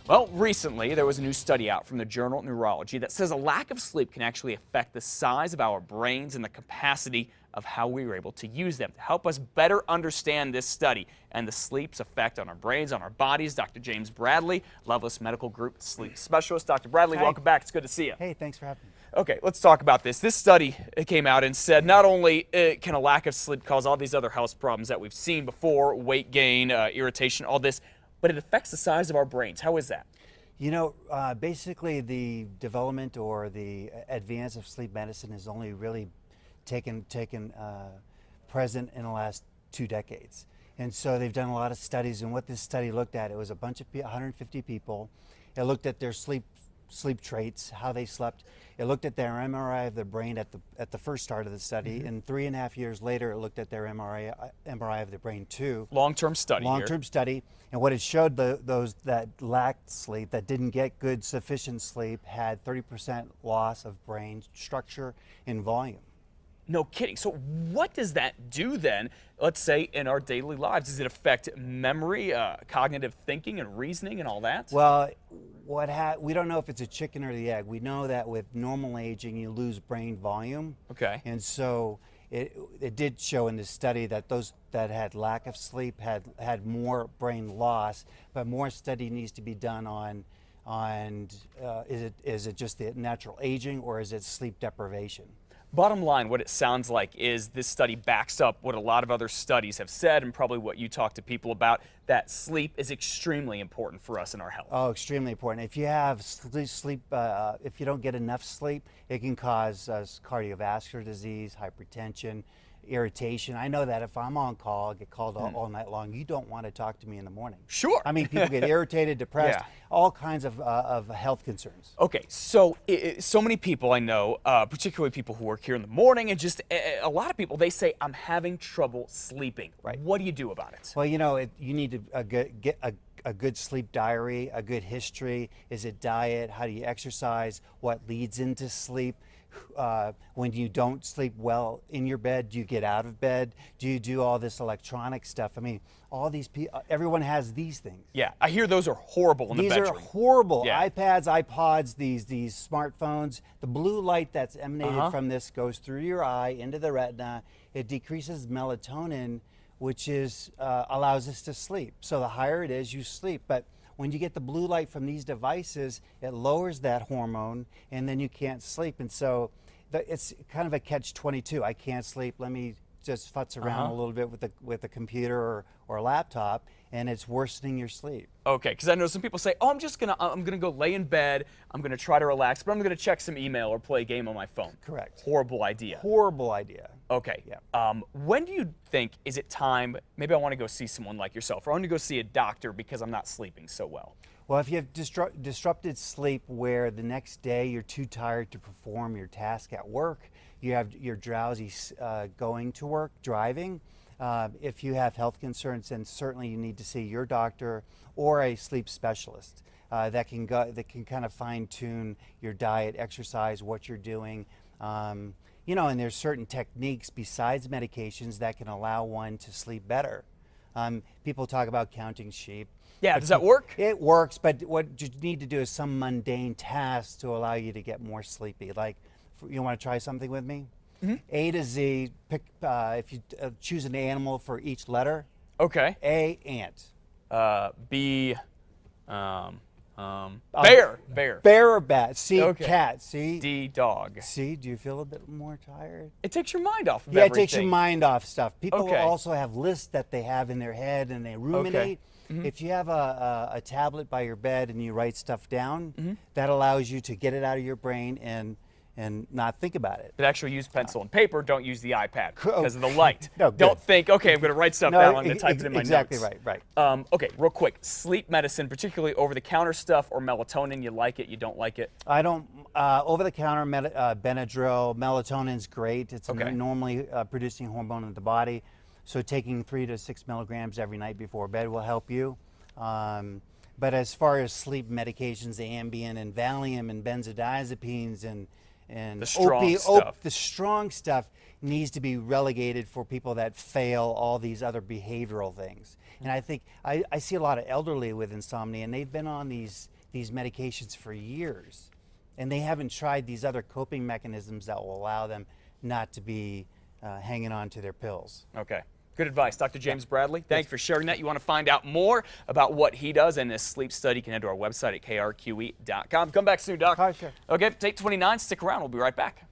Well, recently there was a new study out from the journal Neurology that says a lack of sleep can actually affect the size of our brains and the capacity of how we were able to use them. To help us better understand this study and the sleep's effect on our brains, on our bodies, Dr. James Bradley, Loveless Medical Group sleep specialist. Dr. Bradley, Hi. welcome back. It's good to see you. Hey, thanks for having me. Okay, let's talk about this. This study came out and said not only can a lack of sleep cause all these other health problems that we've seen before, weight gain, irritation, all this, but it affects the size of our brains. How is that? You know, basically the development or the advance of sleep medicine has only really taken present in the last 2 decades. And so they've done a lot of studies, and what this study looked at, it was a bunch of 150 people. It looked at their sleep traits, how they slept. It looked at their MRI of the brain at the first start of the study, and 3.5 years later, it looked at their MRI of the brain too. Long-term study. Long-term study, and what it showed, those that lacked sleep, that didn't get good sufficient sleep, had 30% loss of brain structure and volume. No kidding. So what does that do then, let's say, in our daily lives? Does it affect memory, cognitive thinking and reasoning and all that? Well, we don't know if it's a chicken or the egg. We know that with normal aging, you lose brain volume. Okay. And so it did show in this study that those that had lack of sleep had more brain loss, but more study needs to be done on is it just the natural aging, or is it sleep deprivation? Bottom line, what it sounds like is this study backs up what a lot of other studies have said, and probably what you talk to people about, that sleep is extremely important for us in our health. Oh, extremely important. If you have if you don't get enough sleep, it can cause cardiovascular disease, hypertension, irritation. I know that if I'm on call, I get called all night long. You don't want to talk to me in the morning. Sure. I mean, people get irritated, depressed, Yeah. all kinds of health concerns. Okay, so so many people I know, particularly people who work here in the morning, and just a lot of people, they say, I'm having trouble sleeping. Right. What do you do about it? Well, you know, you need to get a good sleep diary, a good history. Is it diet? How do you exercise? What leads into sleep? When you don't sleep well in your bed, do you get out of bed? Do you do all this electronic stuff? I mean, all these people, everyone has these things. Yeah, I hear those are horrible in the bedroom. These are horrible. Yeah. iPads, iPods, these smartphones. The blue light that's emanated from this goes through your eye into the retina. It decreases melatonin, which allows us to sleep. So the higher it is, you sleep. But when you get the blue light from these devices, it lowers that hormone, and then you can't sleep. And so it's kind of a catch-22. I can't sleep. Let me just futz around a little bit with a computer or a laptop, and it's worsening your sleep. Okay, because I know some people say, oh, I'm gonna go lay in bed, I'm gonna try to relax, but I'm gonna check some email or play a game on my phone. Correct. Horrible idea. Horrible idea. Okay. Yeah. When do you think, is it time, maybe I want to go see someone like yourself, or I want to go see a doctor because I'm not sleeping so well? Well, if you have disrupted sleep where the next day you're too tired to perform your task at work, you're drowsy going to work, driving, if you have health concerns, then certainly you need to see your doctor or a sleep specialist that can kind of fine-tune your diet, exercise, what you're doing. You know, and there's certain techniques besides medications that can allow one to sleep better. People talk about counting sheep. Yeah, does that work? It works, but what you need to do is some mundane tasks to allow you to get more sleepy. Like, you want to try something with me? A to Z, pick, if you choose an animal for each letter. Okay. A, ant. B, bear. Bear or bat. C, Okay. cat. C, D, dog. C, do you feel a bit more tired? It takes your mind off of Yeah, everything. it takes your mind off stuff. People Okay. also have lists that they have in their head and they ruminate. If you have a tablet by your bed and you write stuff down, that allows you to get it out of your brain and not think about it. But actually use pencil and paper, don't use the iPad because of the light. No, don't good. think, okay, I'm going to write stuff down, I'm going to type it in my exactly notes. right. Okay, real quick, sleep medicine, particularly over-the-counter stuff or melatonin, you like it, you don't like it? I don't, over-the-counter Benadryl, melatonin's great. It's Okay. a normally producing hormone in the body. So taking 3 to 6 milligrams every night before bed will help you. But as far as sleep medications, the Ambien and Valium and benzodiazepines and and The strong stuff. the strong stuff needs to be relegated for people that fail all these other behavioral things. And I think I see a lot of elderly with insomnia, and they've been on these medications for years, and they haven't tried these other coping mechanisms that will allow them not to be hanging on to their pills. Okay. Good advice. Dr. James Bradley, thank you for sharing that. You want to find out more about what he does and this sleep study, you can head to our website at krqe.com. Come back soon, Doc. Hi, sure. Okay, take 29. Stick around. We'll be right back.